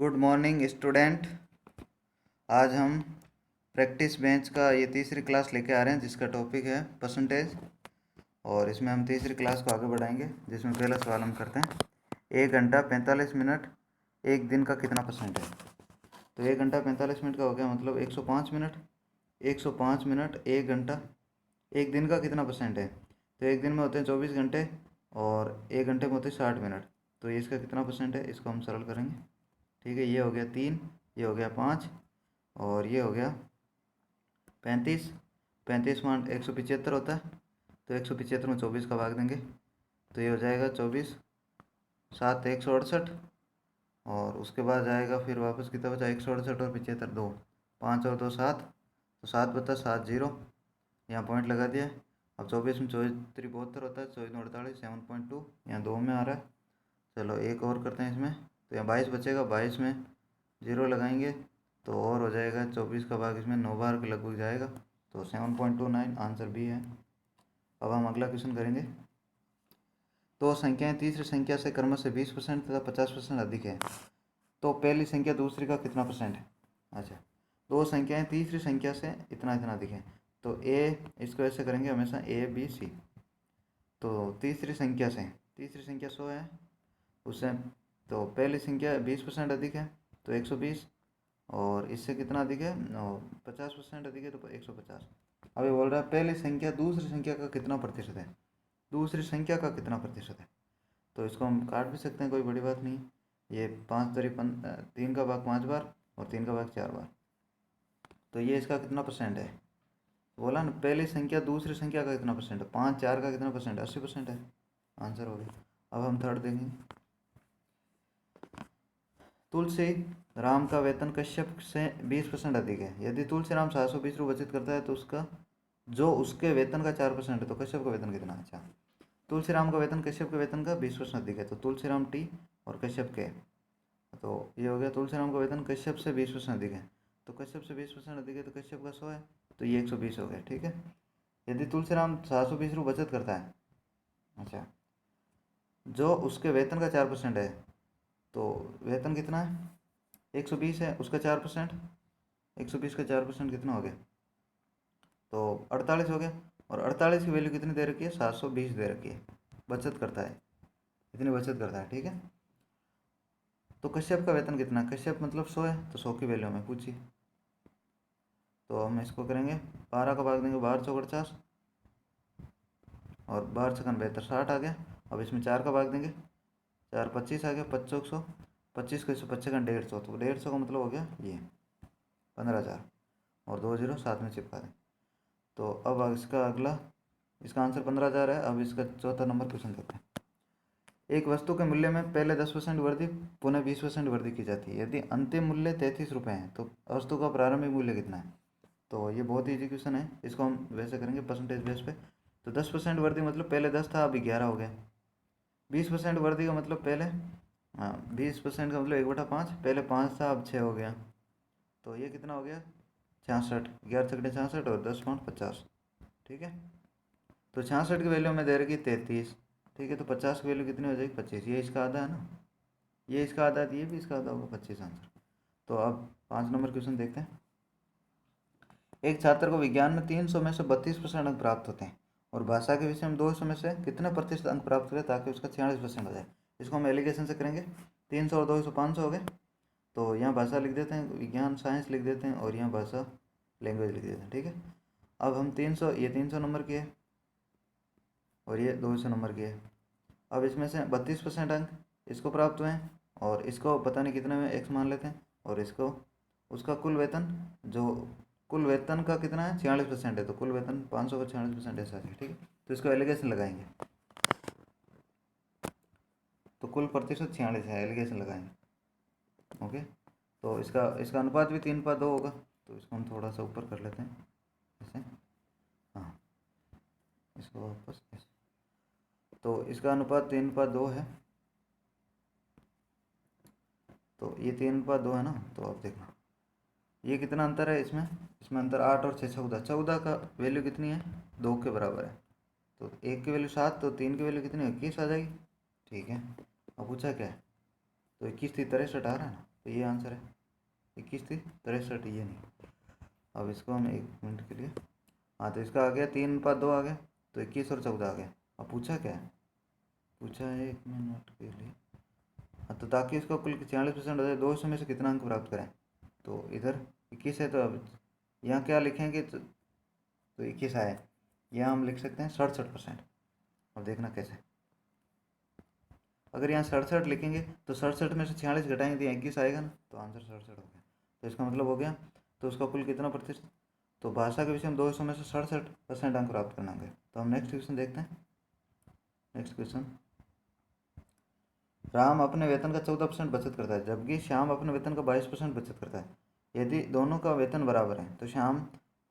Good morning student. आज हम practice bench का ये तीसरी क्लास लेके आ रहे हैं जिसका टॉपिक है परसेंटेज। और इसमें हम तीसरी क्लास को आगे बढ़ाएंगे जिसमें पहला सवाल हम करते हैं 1 घंटा 45 मिनट एक दिन का कितना परसेंट है। तो 1 घंटा 45 मिनट का हो गया मतलब 105 मिनट। 105 मिनट 1 घंटा एक दिन का कितना परसेंट है। तो एक दिन में होते हैं 24 घंटे और 1 घंटे में होते हैं 60 मिनट। तो ये इसका कितना परसेंट है, इसको हम सरल करेंगे। ठीक है, ये हो गया 3, ये हो गया 5 और ये हो गया 35। 35 मान 175 होता है, तो 175 में 24 का भाग देंगे तो ये हो जाएगा 24, 7 168 और उसके बाद जाएगा फिर वापस कितना बचा 168 और 75 2, 5 और 2 7, तो 7 बचा 7 0, यहाँ पॉइंट लगा दिया। अब 24 में 24 3 72 होता है, 24 में 48 7.2 यहाँ 2 में आ रहा है। चलो एक और करते हैं इसमें, तो यहाँ 22 बचेगा, 22 में 0 लगाएंगे तो और हो जाएगा 24 का भाग इसमें 9 बार के लगभग जाएगा, तो 7.29 आंसर बी है। अब हम अगला क्वेश्चन करेंगे। दो संख्याएं तीसरी संख्या से क्रमशः 20% तथा 50% अधिक है, तो पहली संख्या दूसरी का कितना परसेंट है। अच्छा, दो संख्याएं तीसरी संख्या से इतना इतना अधिक है, तो ए इसको ऐसे करेंगे हमेशा ए बी सी। तो तीसरी संख्या 100 है उससे, तो पहली संख्या 20% अधिक है तो 120 और इससे कितना अधिक है 50% अधिक है तो 150। अब ये बोल रहा है पहली संख्या दूसरी संख्या का कितना प्रतिशत है, दूसरी संख्या का कितना प्रतिशत है। तो इसको हम काट भी सकते हैं, कोई बड़ी बात नहीं। ये 5 3 3 का भाग 5 बार और 3 का भाग 4 बार, तो ये इसका कितना परसेंट है। बोला ना पहली संख्या दूसरी संख्या का कितना परसेंट है, 5 4 का कितना परसेंट, 80% है। आंसर हो गया। अब हम थर्ड देखेंगे। तुलसी राम का वेतन कश्यप से 20% अधिक है। यदि तुलसी राम 720 रुपये बचत करता है तो उसका जो उसके वेतन का 4% है, तो कश्यप का वेतन कितना है। अच्छा, तुलसी राम का वेतन कश्यप के वेतन का 20% अधिक है, तो तुलसी राम टी और कश्यप के, तो ये हो गया तुलसी राम का वेतन कश्यप से 20% अधिक है, तो कश्यप से 20% अधिक है तो कश्यप का 100 है, तो ये 120 हो गया। ठीक है, यदि तुलसी राम 720 रुपये बचत करता है, अच्छा, जो उसके वेतन का 4% है, तो वेतन कितना है 120 है, उसका 4%, 120 का 4% कितना हो गया, तो 48 हो गया। और 48 की वैल्यू कितनी दे रखी है, 720 दे रखी है। बचत करता है, इतनी बचत करता है। ठीक है, तो कश्यप का वेतन कितना, कश्यप मतलब 100 है, तो 100 की वैल्यू हमें पूछी, तो हम इसको करेंगे 12 का भाग देंगे, 12 चौक 50 और 12 छक्कन 72 60 आ गया। अब इसमें 4 का भाग देंगे, 4 25 आ गया, 25 100, 25 को 125 150, तो 150 का मतलब हो गया ये 15,000 और 2 0 साथ में चिपका दें। तो अब इसका अगला, इसका आंसर 15,000 है। अब इसका चौथा नंबर क्वेश्चन देखते हैं। एक वस्तु के मूल्य में पहले 10% वृद्धि पुनः 20% वृद्धि की जाती है। यदि अंतिम मूल्य 33 रुपये है तो वस्तु का प्रारंभिक मूल्य कितना है। तो ये बहुत ईजी क्वेश्चन है, इसको हम वैसे करेंगे परसेंटेज बेस पे। तो 10% वृद्धि मतलब पहले 10 था अभी 11 हो गया। 20% वृद्धि का मतलब पहले 20% का मतलब 1/5, पहले 5 था अब 6 हो गया, तो ये कितना हो गया 66, 11 छकड़े 66 और 10 पाँच 50। ठीक है, तो 66 की वैल्यू में दे रखी 33। ठीक है, तो 50 की वैल्यू कितनी हो जाएगी 25, ये इसका आधा है ना, ये इसका आधा है, ये भी इसका आधा होगा 25 आंसर। तो अब 5 नंबर क्वेश्चन देखते हैं। एक छात्र को विज्ञान में 300 में से 32% अंक प्राप्त होते हैं और भाषा के विषय में 200 में से कितने प्रतिशत अंक प्राप्त करें ताकि उसका 46% हो जाए। इसको हम एलिगेशन से करेंगे। 300 और 200 500 हो गए, तो यहाँ भाषा लिख देते हैं, विज्ञान साइंस लिख देते हैं और यहाँ भाषा लैंग्वेज लिख देते हैं। ठीक है, अब हम 300, ये 300 नंबर की है और ये 200 नंबर की है। अब इसमें से 32% अंक इसको प्राप्त हुए हैं और इसको पता नहीं कितने में एक्स मान लेते हैं, और इसको उसका कुल वेतन, जो कुल वेतन का कितना है 46% है, तो कुल वेतन 500 का 46% ऐसा है। ठीक है, तो इसको एलिगेशन लगाएंगे, तो कुल प्रतिशत 46 है, एलिगेशन लगाएंगे। ओके, तो इसका अनुपात भी 3:2 होगा, तो इसको हम थोड़ा सा ऊपर कर लेते हैं ऐसे, हाँ इसको वापस ऐसे, तो इसका अनुपात 3:2 है, तो ये 3:2 है ना। तो अब देखना ये कितना अंतर है इसमें, इसमें अंतर 8 और 6 14, 14 का वैल्यू कितनी है 2 के बराबर है, तो 1 की वैल्यू 7, तो 3 की वैल्यू कितनी है 21 आ जाएगी। ठीक है, अब पूछा क्या है, तो 21 3 63 आ रहा है ना, तो ये आंसर है। 21 थी 63, ये नहीं। अब इसको हम 1 मिनट के लिए, हाँ तो इसका आ गया 3/2 आ गया, तो 21 और 14 आ गया। अब पूछा क्या है, पूछा है 1 मिनट के लिए, हाँ तो ताकि इसका कुल 46% हो जाए, 200 में से कितना अंक प्राप्त करें। तो इधर 21 है, तो अब यहाँ क्या लिखेंगे, तो 21 आए, यहाँ हम लिख सकते हैं 67%। अब देखना कैसे, अगर यहाँ 67 लिखेंगे तो 67 में से 46 घटाएंगे तो 21 आएगा ना, तो आंसर 67 हो गया। तो इसका मतलब हो गया, तो उसका कुल कितना प्रतिशत, तो भाषा के विषय में 200 में से 67% अंक प्राप्त करना है। तो हम नेक्स्ट क्वेश्चन देखते हैं। नेक्स्ट क्वेश्चन, राम अपने वेतन का 14% बचत करता है, जबकि श्याम अपने वेतन का 22% बचत करता है। यदि दोनों का वेतन बराबर है तो श्याम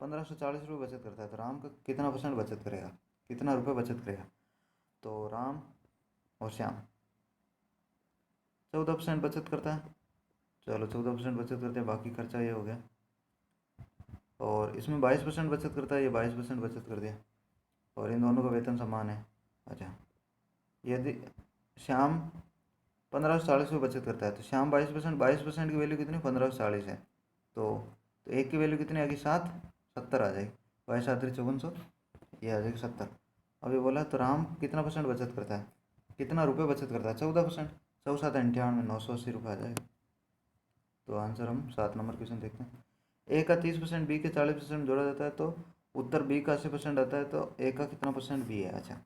1540 रुपये बचत करता है, तो राम का कितना % बचत करेगा, कितना रुपये बचत करेगा। तो राम और श्याम 14% बचत करता है, चलो 14% बचत करते हैं, बाकी खर्चा ये हो गया। और इसमें 22% बचत करता है, ये 22% बचत कर दिया, और इन दोनों का वेतन समान है। अच्छा, यदि श्याम 1540 रुपये बचत करता है, तो श्याम 22% की वैल्यू कितनी, 1540 है, तो एक की वैल्यू कितनी आ गई, 70 आ जाएगी। 22×7 = 5400, ये आ जाएगी 70। अब ये बोला तो राम कितना % बचत करता है, कितना रुपये बचत करता है, 14%, 14×7 = 98, 980 रुपये आ जाएगा। तो आंसर हम 7 नंबर क्वेश्चन देखते हैं। ए का 30%, बी के 40% जोड़ा जाता है तो उत्तर बी का 80% आता है, तो ए का कितना % बी है। अच्छा,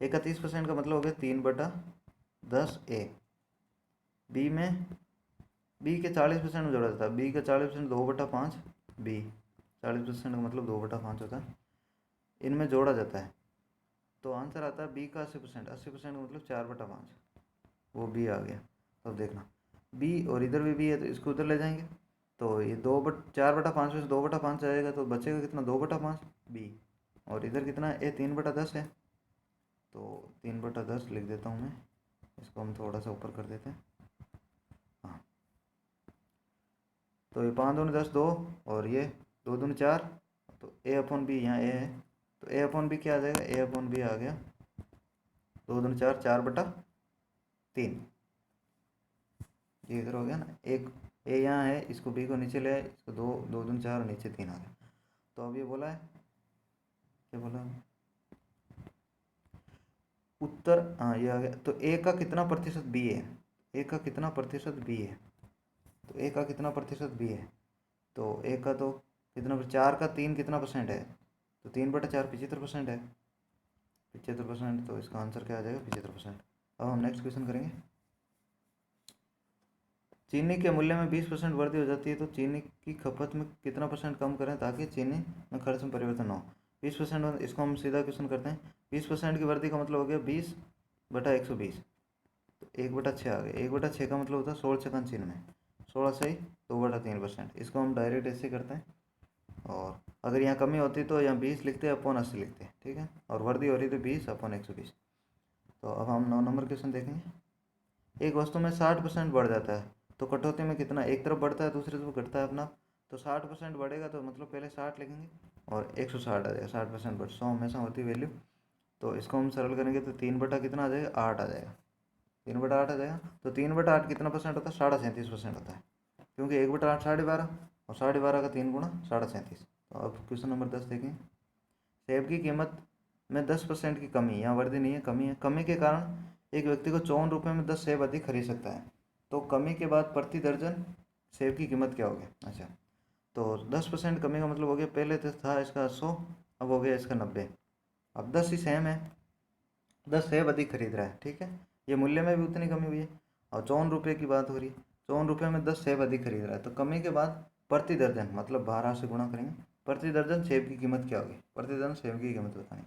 ए का 30% का मतलब हो गया 3/10 ए, बी में बी के 40% में जोड़ा जाता है, बी का 40% 2/5 बी, 40% का मतलब 2/5 होता है, इनमें जोड़ा जाता है, तो आंसर आता है बी का 80%, 80% का मतलब 4/5, वो बी आ गया। तो अब देखना, बी और इधर भी बी है, तो इसको उधर ले जाएंगे, तो ये 4/5 में से 2/5 आएगा, तो बचेगा कितना, 2/5 बी, और इधर कितना है, ए 3/10 है, तो 3/10 लिख देता हूँ मैं, इसको हम थोड़ा सा ऊपर कर देते हैं। हाँ, तो ये 5 दूनी 10 2, और ये 2 दूनी 4, तो A/B यहाँ ए है, तो A/B क्या आ जाएगा, A/B आ गया 2 दूनी 4, 4/3, ये इधर हो गया ना, एक ए यहाँ है, इसको बी को नीचे ले आए, इसको 2 दूनी 4 और नीचे 3 आ गया। तो अब ये बोला है, क्या बोला, उत्तर, हाँ ये आ गया। तो ए का कितना प्रतिशत बी है, ए का कितना प्रतिशत बी है, तो ए का कितना प्रतिशत बी है, तो ए का तो कितना, 4 का 3 कितना % है, तो 3/4 75% है, 75%, तो इसका आंसर क्या आ जाएगा, 75%। अब हम नेक्स्ट क्वेश्चन करेंगे। चीनी के मूल्य में 20% वृद्धि हो जाती है, तो चीनी की खपत में कितना % कम करें ताकि चीनी में खर्च में परिवर्तन हो। 20%, इसको हम सीधा क्वेश्चन करते हैं। 20% की वृद्धि का मतलब हो गया 20/120, तो 1/6 आ गया। 1/6 का मतलब होता है 16×96, 16 से ही 2/3%, इसको हम डायरेक्ट ऐसे करते हैं। और अगर यहाँ कमी होती तो यहाँ 20 लिखते हैं, अपॉन 80 लिखते हैं, ठीक है, और वृद्धि हो रही तो 20/120। तो अब हम 9 नंबर क्वेश्चन देखेंगे। एक वस्तु में 60% बढ़ जाता है, तो कटौती में कितना, एक तरफ बढ़ता है दूसरी तरफ घटता है अपना, तो 60% बढ़ेगा, तो मतलब पहले 60 लिखेंगे और 160 आ जाएगा, 60% बढ़, 100 हमेशा होती वैल्यू। तो इसको हम सरल करेंगे तो 3 कितना आ जाएगा, 8 आ जाएगा, 3/8 आ जाएगा। तो 3/8 कितना % होता है, 37.5% होता है, क्योंकि 1/8 12.5, और 12.5 का 3 गुणा 37.5। तो अब क्वेश्चन नंबर 10 देखें। सेब की कीमत में 10% की कमी, यहाँ वृद्धि नहीं है, कमी है, कमी के कारण एक व्यक्ति को 54 रुपये में 10 सेब अधिक खरीद सकता है, तो कमी के बाद प्रति दर्जन सेब की कीमत क्या होगी। अच्छा, तो 10% कमी का मतलब हो गया, पहले तो था इसका 100, अब हो गया इसका 90, अब 10 ही सेम है, 10 सेब अधिक खरीद रहा है, ठीक है, ये मूल्य में भी उतनी कमी हुई है, और 54 रुपये की बात हो रही है, 54 रुपये में 10 सेब अधिक खरीद रहा है, तो कमी के बाद प्रति दर्जन मतलब 12 से गुणा करेंगे, प्रति दर्जन सेब की कीमत क्या होगी, प्रति दर्जन सेब की कीमत बतानी।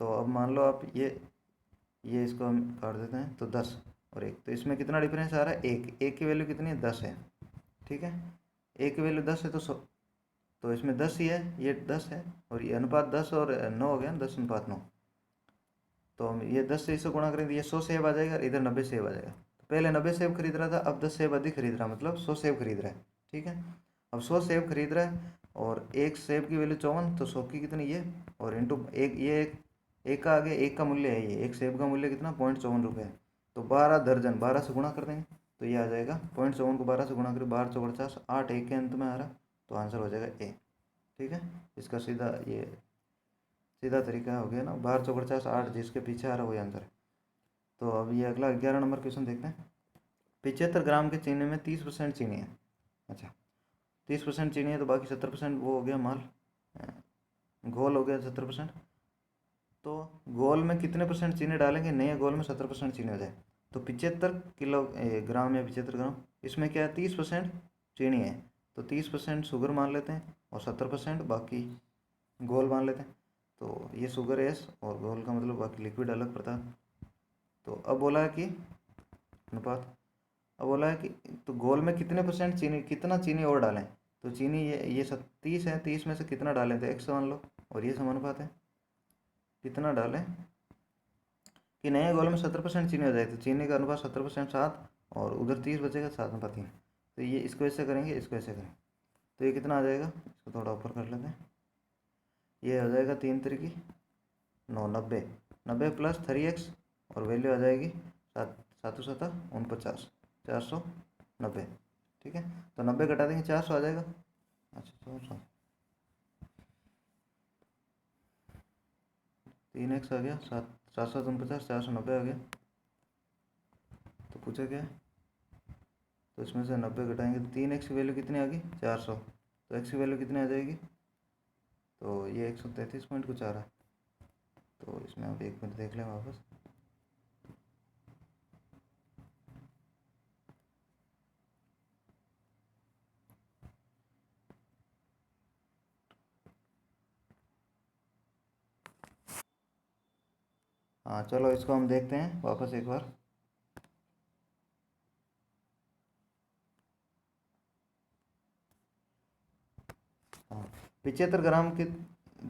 तो अब मान लो आप ये इसको हम काट देते हैं, तो 10 और 1, तो इसमें कितना डिफरेंस आ रहा है, एक की वैल्यू कितनी है, 10 है, ठीक है, एक की वैल्यू 10 है, तो इसमें 10 ही है, ये 10 है, और ये अनुपात 10 और 9 हो गया, 10:9। तो हम ये 10 से इससे गुणा करेंगे, ये 100 सेब आ जाएगा, इधर 90 सेब आ जाएगा, तो पहले 90 सेब खरीद रहा था, अब 10 सेब अधिक खरीद रहा, मतलब 100 सेब खरीद रहा है, ठीक है, अब 100 सेब खरीद रहा है, और एक सेब की वैल्यू 54, तो 100 की कितनी ये, और इंटू एक, ये एक का आगे एक का मूल्य है, ये एक सेब का मूल्य कितना, 0.54 रुपये है, तो 12 दर्जन, 12 से गुणा कर देंगे, तो ये आ जाएगा 0.54 को 12 से गुणा करें, 12×4 = 8, 1 के अंत में आ रहा, तो आंसर हो जाएगा ए। ठीक है, इसका सीधा तरीका हो गया ना, 12×4 8, जिसके पीछे आ रहा वही आंसर है। तो अब ये अगला 11 नंबर क्वेश्चन देखते हैं। 75 ग्राम के चीनी में 30% चीनी है। अच्छा, 30% चीनी है तो बाकी 70% वो हो गया माल, घोल हो गया 70%। तो घोल में कितने परसेंट चीनी डालेंगे, नए घोल में 70% चीनी हो जाए, तो 75 ग्राम या 75 ग्राम, इसमें क्या है 30% चीनी है, तो 30% शुगर मान लेते हैं और 70% बाकी घोल मान लेते हैं। तो ये शुगर एस और घोल का मतलब बाकी लिक्विड अलग पदार्थ। तो अब बोला है कि अनुपात, अब बोला है कि तो घोल में कितने परसेंट चीनी, कितना चीनी और डालें, तो चीनी ये 30 है, 30 में से कितना डालें, तो 100 मान लो, और ये समानुपात है, कितना डालें कि नए घोल में 70% चीनी हो जाए, तो चीनी का अनुपात 70% 7, और उधर 30 बचेगा, 7:3। तो ये इसको ऐसे करेंगे, इसको ऐसे करेंगे, तो ये कितना आ जाएगा, इसको थोड़ा ऊपर कर लेते हैं, ये हो जाएगा 3×3 = 9, 90, 90 + 3x, और वैल्यू आ जाएगी 7×7 = 49, 490। ठीक है, तो 90 घटा देंगे 400 आ जाएगा। अच्छा 400, 3x आ गया, 7×7 = 49, 490 आ गया। तो पूछा क्या है, तो इसमें से 90 घटाएंगे तो 3x की वैल्यू कितनी आ गई, 400, तो x की वैल्यू कितनी आ जाएगी, तो ये 133 पॉइंट कुछ आ रहा है। तो इसमें आप 1 मिनट देख लें वापस। हाँ चलो, इसको हम देखते हैं वापस एक बार। हाँ, 75 ग्राम के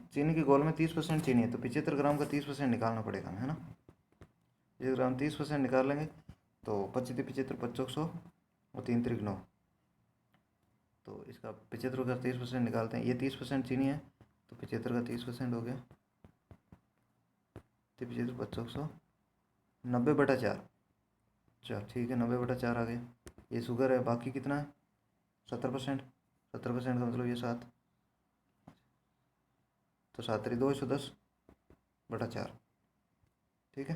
चीनी के घोल में 30% चीनी है, तो 75 ग्राम का 30% निकालना पड़ेगा हमें, है ना। 75 ग्राम 30% निकाल लेंगे, तो 25 75 2500 और 3×3 = 9। तो इसका 75 का 30% निकालते हैं, ये 30% चीनी है, तो 75 का 30% हो गया, 75 2500, 90/4। चल ठीक है, 90/4 आ गया। ये शुगर है, बाकी कितना है 70%, 70% का मतलब ये 7, तो 7×3 = 2, 110/4। ठीक है,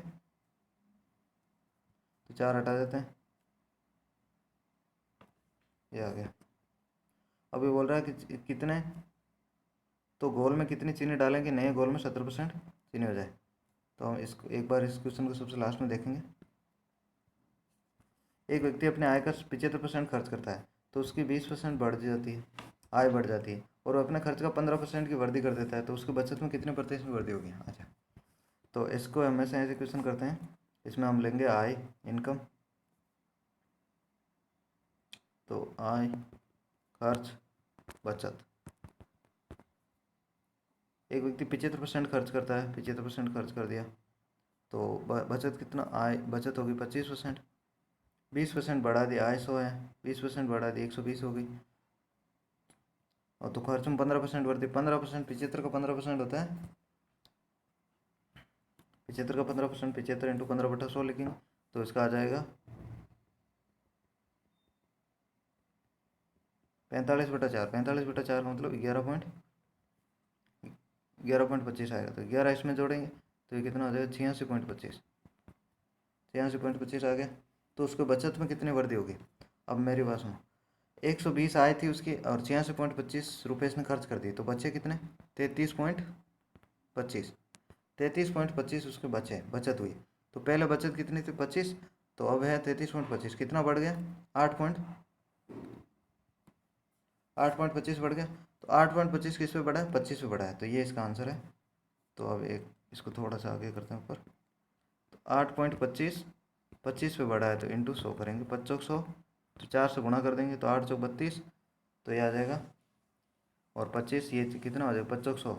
तो 4 हटा देते हैं, ये आ गया। अब ये बोल रहा है कि कितने, तो घोल में कितनी चीनी डालेंगे नए घोल में 70% चीनी हो जाए। तो हम इसको एक बार इस क्वेश्चन को सबसे लास्ट में देखेंगे। एक व्यक्ति अपने आय का 75% खर्च करता है, तो उसकी 20% बढ़ जाती है, आय बढ़ जाती है, और वो अपने खर्च का 15% की वृद्धि कर देता है, तो उसकी बचत में कितने प्रतिशत वृद्धि होगी। अच्छा, तो इसको हमेशा ऐसे क्वेश्चन करते हैं, इसमें हम लेंगे आय, इनकम, तो आय, खर्च, बचत। एक व्यक्ति 75% खर्च करता है, 75% खर्च कर दिया, तो बचत कितना, आय बचत होगी 25%, 20% बढ़ा दिया, आय 100 है, 20% बढ़ा दी 120 हो गई, और तो खर्च में 15% बढ़ती, 15%, 75 का 15% होता है, 75 का 15%, 75 × 15/100 लिखेंगे, तो इसका आ जाएगा 45/4, 45/4 का मतलब 11.25 आएगा, तो 11 इसमें जोड़ेंगे, तो ये कितना हो जाएगा 86.25, 86.25 आ गया। तो उसको बचत में कितनी वृद्धि होगी, अब मेरी बात सुनो, 120 आय थी उसकी, और 86.25 रुपये इसने खर्च कर दिए, तो बचे कितने 33.25, 33.25 उसके बचे, बचत हुई। तो पहले बचत कितनी थी 25, तो अब है 33.25, कितना बढ़ गया 8.25 बढ़ गया, तो 8.25 किस पे बढ़ा है, 25 पे बढ़ा है, तो ये इसका आंसर है। तो अब एक इसको थोड़ा सा आगे करते हैं ऊपर, तो 8.25 25 पे बढ़ा है, तो इंटू 100 करेंगे, 2500, तो 4 से गुणा कर देंगे, तो 8×4 = 32, तो ये आ जाएगा, और 25 ये कितना हो जाएगा 2500,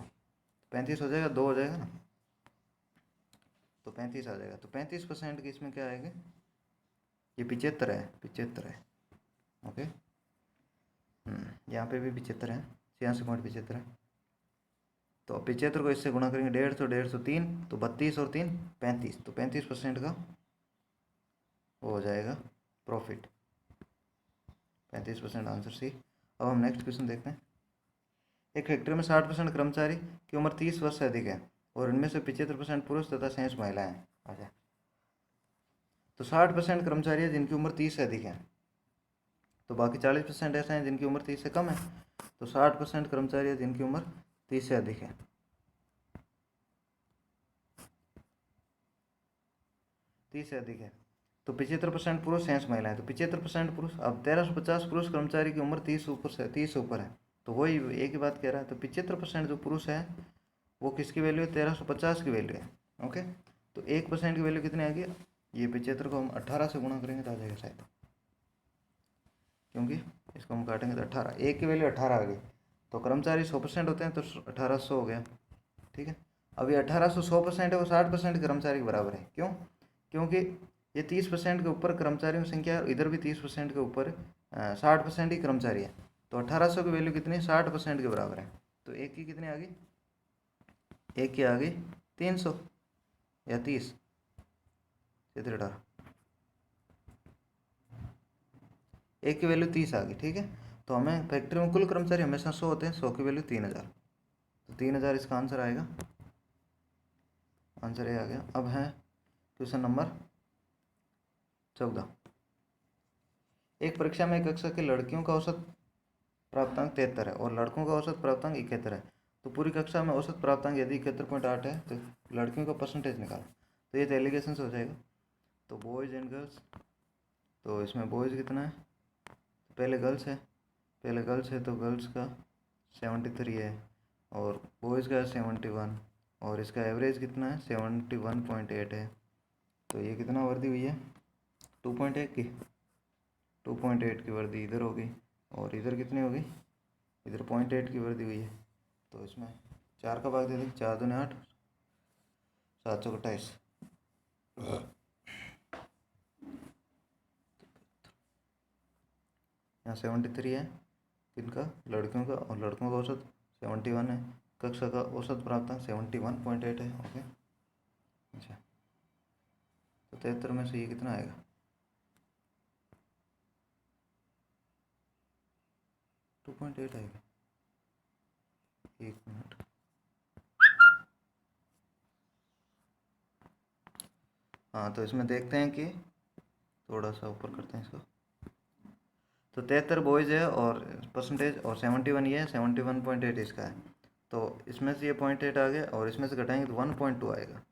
35 हो जाएगा, 2 हो जाएगा ना, तो 35 आ जाएगा। तो 35% की इसमें क्या आएगा, ये 75 है, 75 है, ओके। यहाँ पे भी 75 है, 86.75 है, तो 75 को इससे गुणा करेंगे, 150, 150 3, तो 32 और 3 35, तो 35% का वो हो जाएगा प्रॉफिट। 35% answer C. अब हम नेक्स्ट क्वेश्चन देखते हैं। एक फैक्ट्री में 60% कर्मचारी की उम्र 30 वर्ष से अधिक है और इनमें से 75% पुरुष तथा 67 महिलाएं हैं। अच्छा, तो 60% कर्मचारी है जिनकी उम्र 30 से अधिक है, तो बाकी 40% ऐसे हैं जिनकी उम्र 30 से कम है। तो 60% कर्मचारी है जिनकी उम्र 30 से अधिक है, 30 से अधिक है। तो 75% पुरुष, 67 महिलाएं। तो 75% पुरुष। अब 1350 पुरुष कर्मचारी की उम्र 30 ऊपर से 30 से ऊपर है, तो वही एक ही बात कह रहा है। तो 75% जो पुरुष है वो किसकी वैल्यू है? 1350 की वैल्यू है। ओके, तो 1% की वैल्यू कितनी आ गई? ये 75 को हम 18 से गुणा करेंगे तो आ जाएगा शायद, क्योंकि इसको हम काटेंगे तो 18, एक की वैल्यू 18 आ गई। तो कर्मचारी 100% होते हैं तो 1800 हो गया। ठीक है, अब ये 1800 100% है, वो 60% कर्मचारी के बराबर है। क्यों? क्योंकि ये 30% के ऊपर कर्मचारियों की संख्या है, इधर भी 30% के ऊपर 60% ही कर्मचारी है। तो 1800 की वैल्यू कितनी? 60% के बराबर है। तो एक की कितनी आ गई? एक की आ गई 300 या 30, 18, एक की वैल्यू 30 आ गई। ठीक है, तो हमें फैक्ट्री में कुल कर्मचारी हमेशा 100 होते हैं, 100 की वैल्यू 3000, तो 3000 इसका आंसर आएगा। आंसर ये आ गया। अब है क्वेश्चन नंबर 14। एक परीक्षा में एक कक्षा के लड़कियों का औसत प्राप्तांक 73 है और लड़कों का औसत प्राप्तांक 71 है। तो पूरी कक्षा में औसत प्राप्तांक यदि 71.8 है तो लड़कियों का परसेंटेज निकालो। तो ये तो एलिगेशन से हो जाएगा। तो बॉयज़ एंड गर्ल्स, तो इसमें बॉयज़ कितना है? तो पहले गर्ल्स है, तो गर्ल्स का 73 है और बॉयज़ का 71, और इसका एवरेज कितना है? 71.8 है। तो ये कितना वर्दी हुई है? 2.8 की, 2.8 की वर्दी इधर होगी और इधर कितनी होगी? इधर 0.8 की वर्दी हुई है। तो इसमें 4 का भाग दे दें, 4 दूनी 8, 7 चौक 28। यहाँ 73 है किनका? लड़कियों का, और लड़कों का औसत 71 है। कक्षा का औसत प्राप्तांक 71.8 है। ओके, अच्छा, तो 73 में से ये कितना आएगा? 2.8 आएगा। एक मिनट, हाँ, तो इसमें देखते हैं कि थोड़ा सा ऊपर करते हैं इसको। तो 73 बॉयज़ है और परसेंटेज, और 71 ये है, 71.8 इसका है। तो इसमें से ये 0.8 आ गया और इसमें से घटाएंगे तो 1.2 आएगा।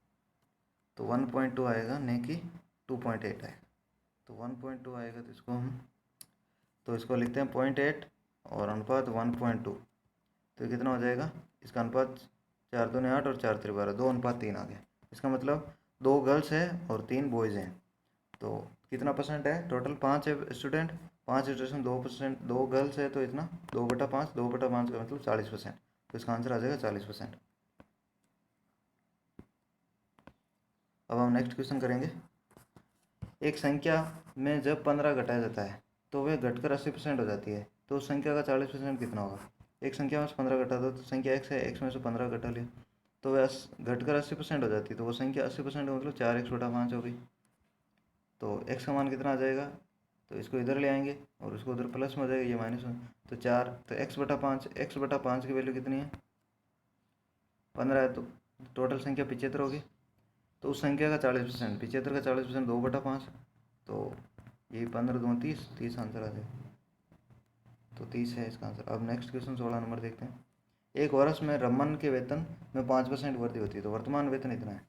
तो 1.2 आएगा, नहीं कि 2.8 आएगा। तो 1.2 आएगा, तो इसको लिखते हैं 0.8 और अनुपात 1.2। तो कितना हो जाएगा? इसका अनुपात 4 दूनी 8 और 4 3 12, 2:3 आ गया। इसका मतलब 2 गर्ल्स है और 3 बॉयज़ हैं। तो कितना परसेंट है टोटल? 5 है स्टूडेंट, 5 स्टूडेंट, 2%, 2 गर्ल्स है, तो इतना 2/5, 2/5 का मतलब 40%। तो इसका आंसर आ जाएगा 40%। अब हम नेक्स्ट क्वेश्चन करेंगे। एक संख्या में जब 15 घटाया जाता है तो वह घटकर 80% हो जाती है, तो उस संख्या का 40% कितना होगा? एक संख्या में से 15 घटा दो, तो संख्या x है, x में से 15 घटा लिया तो वह घटकर 80% हो जाती है। तो वो संख्या 80% मतलब 4x/5 होगी। तो x का मान कितना आ जाएगा? तो इसको इधर ले आएंगे और उसको उधर प्लस में हो जाएगा, ये माइनस में, तो 4। तो x/5 की वैल्यू कितनी है? 15 है, तो टोटल संख्या 75 होगी। तो उस संख्या का 40%, 75 का 40%, 2/5, तो यही 15 दूनी 30, 30 आंसर आ जाएगा। तो 30 है इसका आंसर। अब नेक्स्ट क्वेश्चन 16 नंबर देखते हैं। एक वर्ष में रमन के वेतन में 5% वृद्धि होती है, तो वर्तमान वेतन इतना है।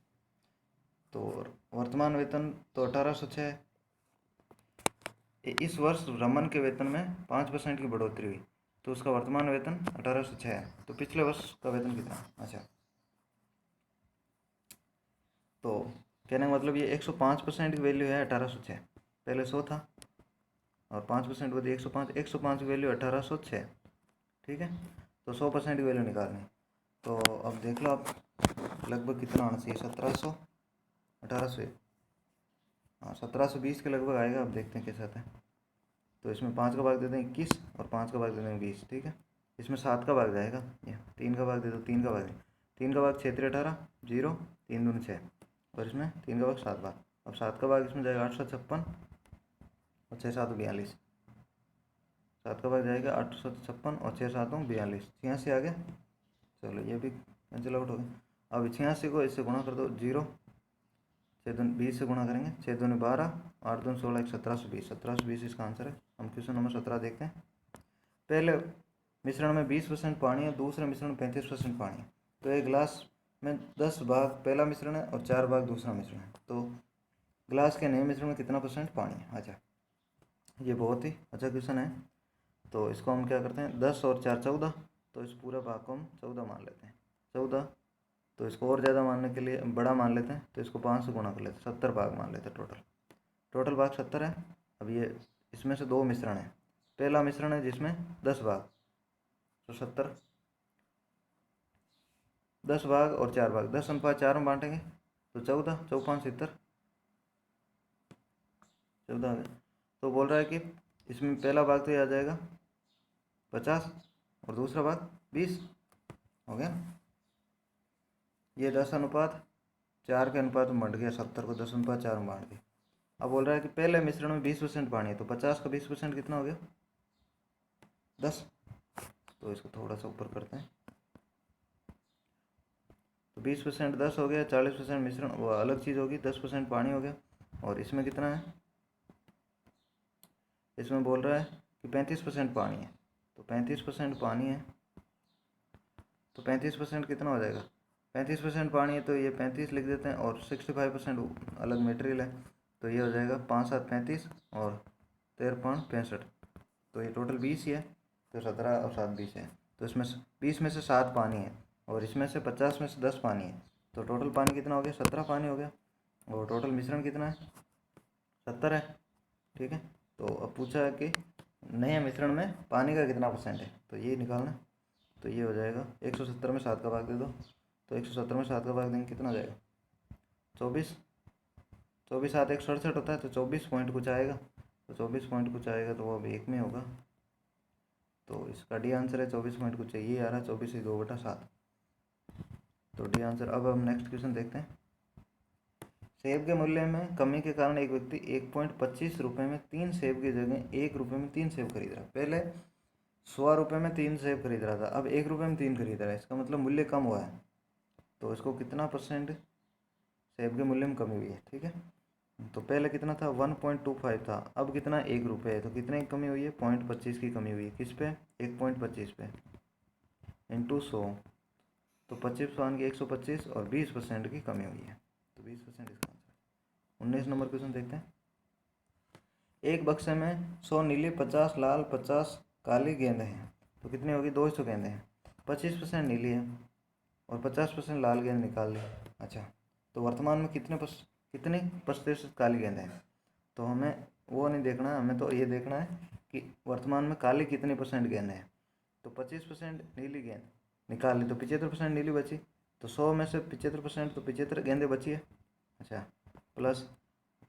तो वर्तमान वेतन तो 1806। इस वर्ष रमन के वेतन में 5% की बढ़ोतरी हुई, तो उसका वर्तमान वेतन 1806 है। तो पिछले वर्ष का वेतन कितना? अच्छा, तो कहने का मतलब ये 105% की वैल्यू है 1806, पहले 100 था और 5% बढ़ी 105, 105 की वैल्यू 1806। ठीक है, तो 100% की वैल्यू निकालनी। तो अब देख लो आप, लगभग कितना आना चाहिए? 1700, 1800, हाँ 1720 के लगभग आएगा। अब देखते हैं कैसे आता है। तो इसमें 5 का भाग दे दें 21 और 5 का भाग दे दें 20। ठीक है, इसमें 7 का भाग जाएगा, ये 3 का भाग दे दो, 3 का भाग, 3 का भाग 6 3 18, 0, 3 दूनी 6, और इसमें 3 का भाग 7 बार। अब 7 का भाग इसमें जाएगा 856 और 6 7 42। 7 का भाग जाएगा 856 और 6 7 42, 86 आ गया। चलो ये भी कैंसिल आउट हो गया। अब 86 को इससे गुणा कर दो, 0 6 दूनी 20 से गुणा करेंगे, 6 दूनी 12, 8 दूनी 16, 1720, 1720 इसका आंसर है। हम क्वेश्चन नंबर 17 देखते हैं। पहले मिश्रण में 20% पानी है, दूसरे मिश्रण में 35% पानी है। तो एक गिलास में 10 भाग पहला मिश्रण है और 4 भाग दूसरा मिश्रण है। तो गिलास के नए मिश्रण में कितना % पानी है? अच्छा, ये बहुत ही अच्छा क्वेश्चन है। तो इसको हम क्या करते हैं, 10 और 4 14, तो इस पूरे भाग को हम 14 मान लेते हैं। 14, तो इसको और ज़्यादा मानने के लिए बड़ा मान लेते हैं, तो इसको 5 से गुणा कर लेते हैं, 70 भाग मान लेते हैं। टोटल भाग 70 है। अब ये इसमें से 2 मिश्रण है, पहला मिश्रण है जिसमें 10 भाग, तो 70, 10 भाग और 4 भाग, 10 अनुपात 4 में बांटेंगे तो 14, 4 5 70, 14 आ गया। तो बोल रहा है कि इसमें पहला भाग तो ये आ जाएगा 50 और दूसरा भाग 20, हो गया ना। ये 10 अनुपात 4 के अनुपात में बढ़ गया, 70 को 10 अनुपात 4 में बांट दिया। अब बोल रहा है कि पहले मिश्रण में 20% पानी है, तो 50 का 20% कितना हो गया? 10। तो इसको थोड़ा सा ऊपर करते हैं, तो 20% 10 हो गया, 40% मिश्रण वो अलग चीज़ होगी, 10% पानी हो गया। और इसमें कितना है? इसमें बोल रहा है कि 35% पानी है, तो 35% पानी है, तो 35% कितना हो जाएगा? 35% पानी है तो ये 35 लिख देते हैं, और 65% अलग मटेरियल है, तो ये हो जाएगा 5 7 35 और 13 5 65, तो ये टोटल 20 ही है। तो 17 और 7 20 है। तो इसमें 20 में से 7 पानी है और इसमें से 50 में से 10 पानी है, तो टोटल पानी कितना हो गया? 17 पानी हो गया। और टोटल मिश्रण कितना है? 70 है। ठीक है। तो अब पूछा है कि नए मिश्रण में पानी का कितना % है, तो ये निकालना है। तो ये हो जाएगा 170 में 7 का भाग दे दो, तो 170 में 7 का भाग देंगे, कितना हो जाएगा? 24, 24 7 167 होता है, तो 24 पॉइंट कुछ आएगा, तो 24 पॉइंट कुछ आएगा, तो वो अब 1 में होगा। तो इसका डी आंसर है 24 पॉइंट कुछ, ये आ रहा है 24 2/7, तो डी आंसर। अब हम नेक्स्ट क्वेश्चन देखते हैं। सेब के मूल्य में कमी के कारण एक व्यक्ति 1.25 रुपये में 3 सेब की जगह 1 रुपये में 3 सेब खरीद रहा है। पहले 100 रुपये में 3 सेब खरीद रहा था, अब 1 रुपये में 3 खरीद रहा है, इसका मतलब मूल्य कम हुआ है। तो इसको कितना % सेब के मूल्य में कमी हुई है? ठीक है। तो पहले कितना था? 1.25 था, अब कितना? 1 रुपये है, तो कितने की कमी हुई है? 0.25 की कमी हुई है। किस पे? 1.25 पे इंटू 100, तो 25 की 125 और 20% की कमी हुई है, तो 20% इसका आंसर है। 19 नंबर क्वेश्चन देखते हैं। एक बक्से में 100 नीली 50 लाल 50 काली गेंद हैं, तो कितनी होगी? 200 गेंदें हैं। 25% नीली है और 50% लाल गेंद निकाल ली। अच्छा, तो वर्तमान में कितने प्रतिशत काली गेंदें हैं? तो हमें वो नहीं देखना है, हमें तो ये देखना है कि वर्तमान में काली कितनी % गेंदें हैं। तो 25% नीली गेंद निकाल ली, तो 75% नीली बची, तो 100 में से 75%, तो 75 गेंदें बची है। अच्छा, प्लस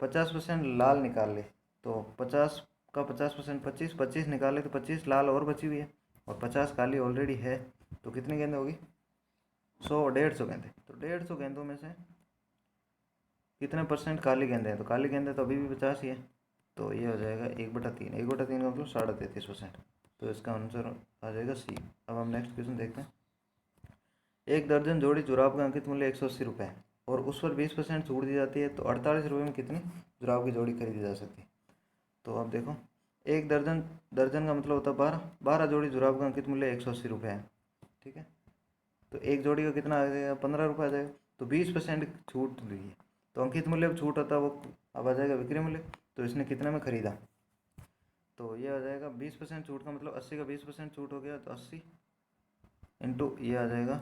50% लाल निकाल ली, तो 50 का 50% 25, 25 निकाले तो 25 लाल और बची हुई है, और 50 काली ऑलरेडी है, तो कितनी गेंदें होगी? 100 150 गेंदें। तो 150 गेंदों में से कितने % काली गेंदें हैं? तो काली गेंदें तो अभी भी 50 ही है, तो ये हो जाएगा 1/3, 1/3 का मतलब 33.5%, तो इसका आंसर आ जाएगा सी। अब हम नेक्स्ट क्वेश्चन देखते हैं। एक दर्जन जोड़ी जुराब का अंकित मूल्य 180 रुपये है और उस पर 20% छूट दी जाती है, तो 48 रुपये में कितनी जुराब की जोड़ी खरीदी जा सकती है? तो अब देखो, एक दर्जन, दर्जन का मतलब होता है 12, 12 जोड़ी जुराब का अंकित मूल्य 180 रुपये है। ठीक है। तो एक जोड़ी का कितना आ जाएगा? 15 रुपये आ जाएगा, तो 20% छूट दी है, तो अंकित मूल्य छूट होता है वो अब आ जाएगा विक्रय मूल्य। तो इसने कितने में खरीदा? तो ये आ जाएगा 20% छूट का मतलब 80 का 20% छूट हो गया, तो 80 इंटू ये आ जाएगा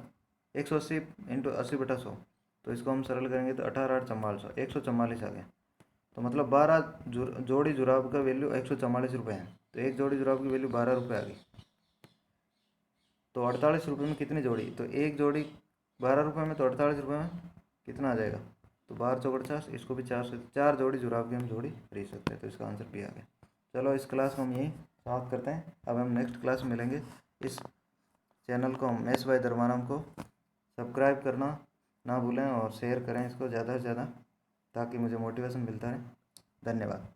180 इंटू 80/100, तो इसको हम सरल करेंगे तो 18 8 44 144 आ गया। तो मतलब 12 जोड़ी जुराब का वैल्यू 144 रुपये है, तो एक जोड़ी जुराब की वैल्यू 12 रुपये आ गई। तो 48 रुपये में कितनी जोड़ी? तो एक जोड़ी 12 रुपये में, तो 48 रुपये में कितना आ जाएगा? तो 12 चौक 50, इसको भी 4 से 4 जोड़ी जुराब की हम जोड़ी खरीद सकते हैं, तो इसका आंसर भी आ गया। चलो इस क्लास को हम यहीं समाप्त करते हैं, अब हम नेक्स्ट क्लास में मिलेंगे। इस चैनल को मेस बाय धर्माराम को सब्सक्राइब करना ना भूलें और शेयर करें इसको ज़्यादा से ज़्यादा, ताकि मुझे मोटिवेशन मिलता रहे। धन्यवाद।